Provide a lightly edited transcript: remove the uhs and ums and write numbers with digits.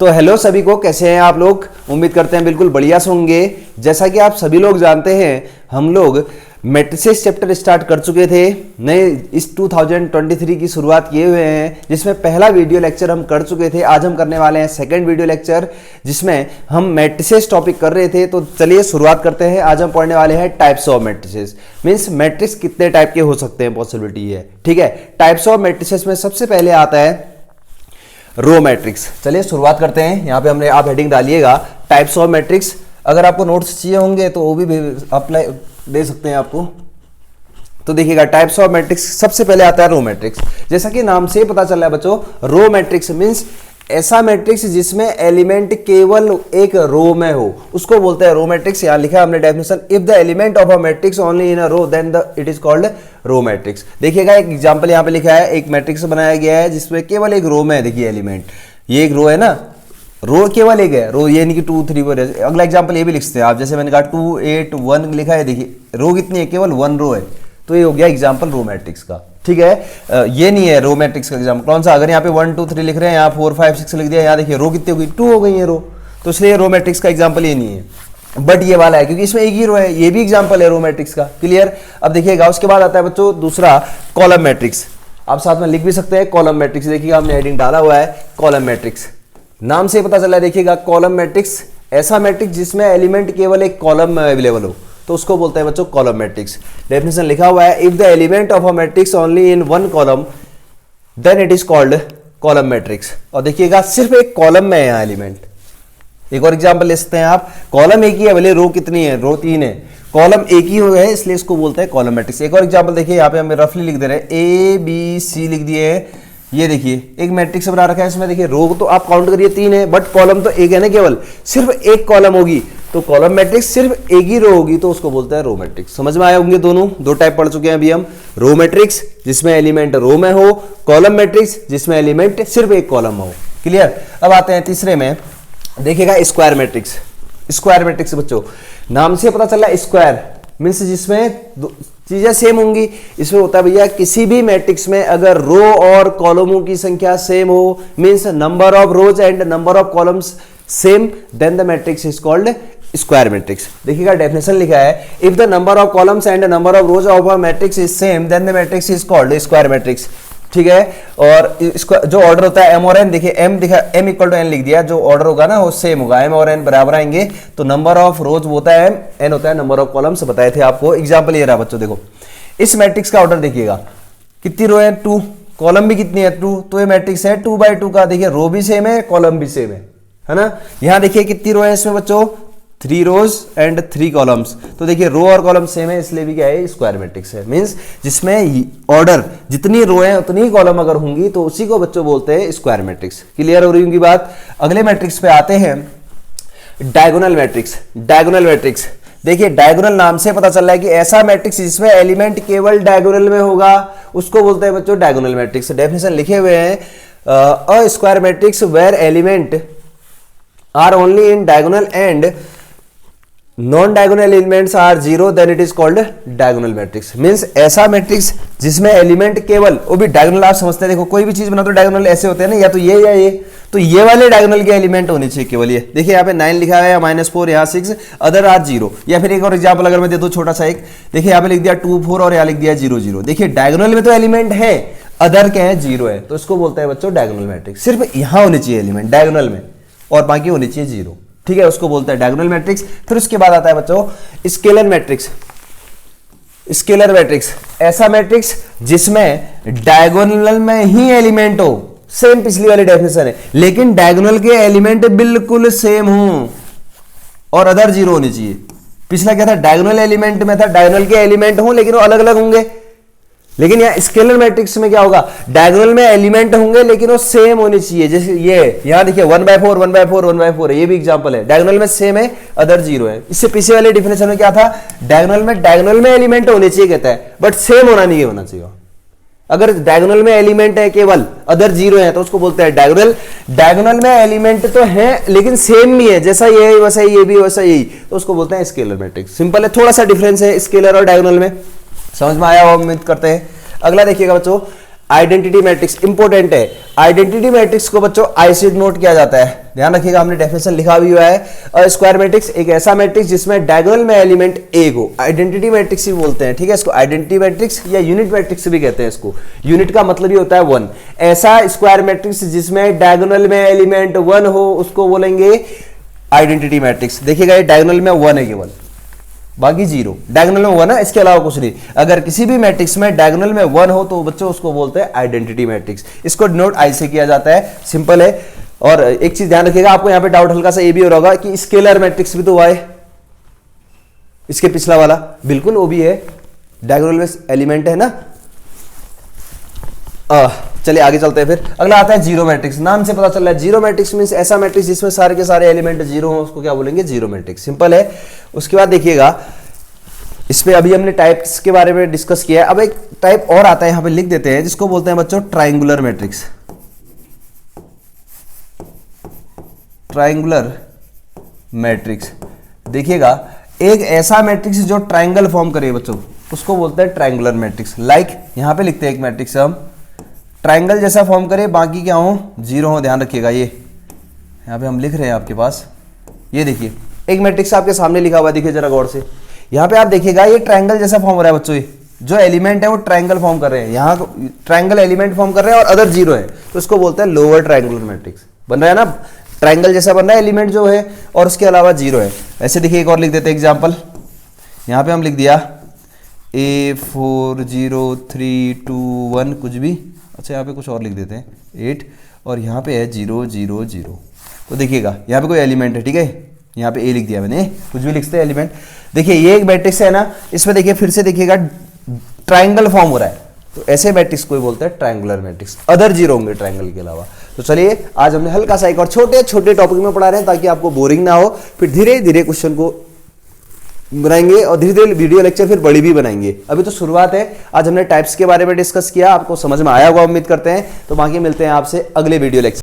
तो हेलो सभी को, कैसे हैं आप लोग। उम्मीद करते हैं बिल्कुल बढ़िया से होंगे। जैसा कि आप सभी लोग जानते हैं, हम लोग मैट्रिसेस चैप्टर स्टार्ट कर चुके थे, नए इस 2023 की शुरुआत किए हुए हैं, जिसमें पहला वीडियो लेक्चर हम कर चुके थे। आज हम करने वाले हैं सेकंड वीडियो लेक्चर, जिसमें हम मैट्रिसेस टॉपिक कर रहे थे। तो चलिए शुरुआत करते हैं। आज हम पढ़ने वाले हैं types of matrices, means matrix कितने टाइप के हो सकते हैं, पॉसिबिलिटी है। ठीक है, टाइप्स ऑफ मैट्रिसेस में सबसे पहले आता है रो मैट्रिक्स। चलिए शुरुआत करते हैं। यहाँ पे हमने आप हेडिंग डालिएगा टाइप्स ऑफ मैट्रिक्स। अगर आपको नोट्स चाहिए होंगे तो वो भी अप्लाई दे सकते हैं आपको। तो देखिएगा टाइप्स ऑफ मैट्रिक्स, सबसे पहले आता है रो मैट्रिक्स। जैसा कि नाम से पता चल रहा है बच्चों, रो मैट्रिक्स मीन्स ऐसा मैट्रिक्स जिसमें एलिमेंट केवल एक रो में हो, उसको बोलते हैं रो मैट्रिक्स। यहाँ लिखा है हमने definition, if the element of a matrix only in a row then it is called row matrix. देखिएगा एक एग्जांपल यहाँ पे लिखा है, एक मैट्रिक्स बनाया गया है जिसमें केवल एक रो में है। देखिए एलिमेंट, ये एक रो है ना, रो केवल एक है, रो ये नहीं कि 2 3 4 है। अगला एग्जांपल ये भी लिख सकते हैं आप, जैसे मैंने कहा 2 8 1 लिखा है। देखिए रो कितनी है, केवल 1 रो है। तो ये हो गया एग्जांपल रो मैट्रिक्स का। ठीक है, ये नहीं है रो मैट्रिक्स का एग्जांपल। कौन सा, अगर यहाँ पे 1 2 3 लिख रहे हैं, यहाँ 4 5 6 लिख दिया, यहाँ देखिए रो कितनी हो गई, 2 हो गई है रो। तो इसलिए रो मैट्रिक्स का एग्जांपल ये नहीं है, बट ये वाला है क्योंकि इसमें एक ही रो है। ये भी एग्जांपल है रो मैट्रिक्स का। क्लियर। अब देखिएगा उसके बाद आता है बच्चों दूसरा कॉलम मैट्रिक्स। आप साथ में लिख भी सकते हैं कॉलम मैट्रिक्स। देखिएगा हमने हेडिंग डाला हुआ है कॉलम मैट्रिक्स, नाम से पता चल रहा है। देखिएगा कॉलम मैट्रिक्स, ऐसा मैट्रिक्स जिसमें एलिमेंट केवल एक कॉलम में अवेलेबल हो, तो उसको बोलते हैं बच्चों कॉलम मैट्रिक्स। डेफिनेशन लिखा हुआ है, if the element of a matrix only in one column then it is called column matrix. और देखिएगा सिर्फ एक कॉलम में है यहाँ एलिमेंट। एक और एग्जांपल ले सकते हैं आप, कॉलम एक ही है, भले रो कितनी है, रो 3 है, कॉलम एक ही है, इसलिए इसको बोलते हैं कॉलम मैट्रिक्स। एक और एग्जांपल देखिए, यहाँ पे हम रफली लिख दे रहे हैं, ए बी सी लिख दिए हैं। ये देखिए एक मैट्रिक्स बना रखा है, इसमें देखिए रो तो आप काउंट करिए 3 है, बट कॉलम तो एक है ना, केवल सिर्फ एक कॉलम होगी तो कॉलम मैट्रिक्स, सिर्फ एक ही रो होगी तो उसको बोलते हैं रो मैट्रिक्स। समझ में आए होंगे दोनों, दो टाइप पढ़ चुके हैं अभी हम। रो मैट्रिक्स जिसमें एलिमेंट रो में हो, कॉलम मैट्रिक्स जिसमें एलिमेंट सिर्फ एक कॉलम हो। क्लियर। अब आते हैं तीसरे में, देखिएगा स्क्वायर मैट्रिक्स। स्क्वायर मैट्रिक्स बच्चों नाम से पता चला, स्क्वायर मीन्स जिसमें चीजें सेम होंगी। इसमें होता है भैया, किसी भी मैट्रिक्स में अगर रो और कॉलमों की संख्या सेम हो, means number of rows and number of columns same, then the matrix is called square matrix. देखिएगा डेफिनेशन लिखा है, if the number of columns and number of rows of a matrix is same then the matrix is called square matrix. ठीक है, और इसका जो order होता है एम और एन, देखिए एम दिखा, एम इक्वल टू एन लिख दिया, जो ऑर्डर होगा ना वो सेम होगा, एम और एन बराबर आएंगे। तो नंबर ऑफ रोज होता है एम, एन होता है नंबर ऑफ कॉलम्स, बताए थे आपको। एग्जांपल ये रहा बच्चों, देखो इस मैट्रिक्स का ऑर्डर देखिएगा, कितनी रो है 2, कॉलम भी कितनी है 2, तो ये मैट्रिक्स है 2/2 का। देखिए रो भी सेम है, कॉलम भी सेम है ना। यहाँ देखिए कितनी रो है इसमें बच्चों, 3 रोज एंड 3 कॉलम्स। तो देखिए रो और कॉलम सेम है, इसलिए भी क्या है, स्क्वायर मैट्रिक्स है। मींस जिसमें ऑर्डर जितनी रो है उतनी ही कॉलम अगर होंगी तो उसी को बच्चों बोलते हैं स्क्वायर मैट्रिक्स। क्लियर हो रही होंगी बात। अगले मैट्रिक्स पे आते हैं, डायगोनल मैट्रिक्स। डायगोनल मैट्रिक्स देखिए, डायगोनल नाम से पता चल रहा है कि ऐसा मैट्रिक्स जिसमें एलिमेंट केवल डायगोनल में होगा, उसको बोलते हैं बच्चों डायगोनल मैट्रिक्स। डेफिनेशन लिखे हुए हैं, a square matrix where element are only in diagonal and non diagonal elements are 0 then it is called diagonal matrix. Means ऐसा मैट्रिक्स जिसमें एलिमेंट केवल, वो भी डायगोनल आप समझते हैं, देखो कोई भी चीज बना तो डायगोनल ऐसे होते हैं ना, या तो ये या ये, तो ये वाले डायगोनल के एलिमेंट होने चाहिए केवल ये। देखिए यहाँ पे 9 लिखा है, या -4, यहाँ 6, अदर आर 0। या फिर एक और एग्जाम्पल अगर मैं दे दूं छोटा सा एक, देखिए यहाँ पे लिख दिया 2 4 और यहाँ लिख दिया 0 0। देखिए डायगोनल में तो एलिमेंट है, अदर क्या है 0 है, तो इसको बोलते हैं बच्चों डायगोनल मैट्रिक्स। सिर्फ यहाँ होने चाहिए एलिमेंट डायगोनल में और बाकी होनी चाहिए 0। ठीक है, उसको बोलते हैं डायगोनल मैट्रिक्स। फिर उसके बाद आता है बच्चों स्केलर मैट्रिक्स। स्केलर मैट्रिक्स ऐसा मैट्रिक्स जिसमें डायगोनल में ही एलिमेंट हो, सेम पिछली वाली डेफिनेशन है, लेकिन डायगोनल के एलिमेंट बिल्कुल सेम हो और अदर 0 होनी चाहिए। पिछला क्या था, डायगोनल एलिमेंट में था, डायगोनल के एलिमेंट हो लेकिन वो अलग अलग होंगे। लेकिन यहाँ स्केलर मैट्रिक्स में क्या होगा, डायगोनल में एलिमेंट होंगे लेकिन वो सेम होनी चाहिए। जैसे ये यहाँ देखिए 1/4 1/4 1/4 है, ये भी एग्जांपल है, डायगोनल में सेम है, अदर 0 है। इससे पीछे वाले डिफिनेशन में क्या था, डायगोनल में एलिमेंट होने चाहिए कहता है, बट सेम होना नहीं होना चाहिए। अगर डायगोनल में एलिमेंट है केवल, अदर 0 है, तो उसको बोलते हैं डायगोनल। डायगोनल में एलिमेंट तो है लेकिन सेम भी है, जैसा ये है वैसा ये भी वैसा यही, तो उसको बोलते हैं स्केलर मैट्रिक्स। सिंपल है, थोड़ा सा डिफरेंस है स्केलर और डायगोनल में। समझ में आया, उम्मीद करते हैं। अगला देखिएगा बच्चों, आइडेंटिटी मैट्रिक्स इंपॉर्टेंट है। आइडेंटिटी मैट्रिक्स को बच्चों आई से नोट किया जाता है, ध्यान रखिएगा, हमने डेफिनेशन लिखा भी हुआ है। और स्क्वायर मैट्रिक्स एक ऐसा मैट्रिक्स जिसमें डायगोनल में एलिमेंट एक हो, आइडेंटिटी मैट्रिक्स भी बोलते हैं, ठीक है। इसको आइडेंटिटी मैट्रिक्स या यूनिट मैट्रिक्स भी कहते हैं। इसको यूनिट का मतलब ही होता है वन। ऐसा स्क्वायर मैट्रिक्स जिसमें डायगोनल में एलिमेंट वन हो उसको बोलेंगे आइडेंटिटी मैट्रिक्स। देखिएगा ये डायगोनल में वन है केवल, बाकी जीरो, डायगोनल में वन है, इसके अलावा कुछ नहीं। अगर किसी भी मैट्रिक्स में डायगोनल में वन हो तो बच्चों उसको बोलते हैं आइडेंटिटी मैट्रिक्स। इसको डिनोट आई से किया जाता है, सिंपल है। और एक चीज ध्यान रखिएगा, आपको यहां पे डाउट हल्का सा ये भी हो रहा होगा कि स्केलर मैट्रिक्स भी तो हुआ है, इसके पिछला वाला, बिल्कुल वो भी है, डायगोनल में एलिमेंट है ना। चलिए आगे चलते हैं। फिर अगला आता है जीरो मैट्रिक्स। नाम से पता चल रहा है जीरो मैट्रिक्स मींस ऐसा मैट्रिक्स जिसमें सारे के सारे एलिमेंट जीरो हो, उसको क्या बोलेंगे, जीरो मैट्रिक्स। सिंपल है। उसके बाद देखिएगा, इस पे अभी हमने टाइप्स के बारे में डिस्कस किया है। अब एक टाइप और आता है, यहां पे लिख देते हैं, जिसको बोलते हैं बच्चों ट्राइंगुलर मैट्रिक्स। ट्राइंगुलर मैट्रिक्स, देखिएगा एक ऐसा मैट्रिक्स जो ट्राइंगल फॉर्म करे बच्चों, उसको बोलते हैं ट्राइंगुलर मैट्रिक्स। लाइक यहां पे लिखते हैं एक मैट्रिक्स हम ट्राइंगल जैसा फॉर्म करे, बाकी क्या हो, जीरो हो। ध्यान रखिएगा, ये यहाँ पे हम लिख रहे हैं आपके पास, ये देखिए एक मैट्रिक्स आपके सामने लिखा हुआ, देखिए जरा गौर से। यहाँ पे आप देखिएगा ये ट्राइंगल जैसा फॉर्म हो रहा है बच्चों, ये जो एलिमेंट है वो ट्राइंगल फॉर्म कर रहे हैं, यहाँ ट्राइंगल एलिमेंट फॉर्म कर रहे हैं और अदर जीरो है, तो उसको बोलते हैं लोअर ट्राइंगुलर मैट्रिक्स। बन रहा है ना, ट्राइंगल जैसा बन रहा है एलिमेंट जो है और उसके अलावा जीरो है। ऐसे देखिए एक और लिख देते हैं एग्जाम्पल, यहाँ पे हम लिख दिया A4 0 3 2 1 कुछ भी, अच्छा यहाँ पे कुछ और लिख देते हैं 8, और यहाँ पे है 0 0 0। तो देखिएगा यहाँ पे कोई एलिमेंट है, ठीक है, यहाँ पे ए लिख दिया मैंने, कुछ भी लिखते हैं एलिमेंट। देखिए ये एक मैट्रिक्स है ना, इसमें देखिए फिर से देखिएगा ट्राइंगल फॉर्म हो रहा है, तो ऐसे मैट्रिक्स को बोलते हैं ट्राइंगुलर मैट्रिक्स, अदर जीरो होंगे ट्राइंगल के अलावा। तो चलिए आज हमने हल्का सा एक और छोटे छोटे टॉपिक में पढ़ा रहे हैं ताकि आपको बोरिंग ना हो, फिर धीरे धीरे क्वेश्चन को बनाएंगे और धीरे धीरे वीडियो लेक्चर फिर बड़ी भी बनाएंगे। अभी तो शुरुआत है। आज हमने टाइप्स के बारे में डिस्कस किया, आपको समझ में आया होगा उम्मीद करते हैं। तो बाकी मिलते हैं आपसे अगले वीडियो लेक्चर।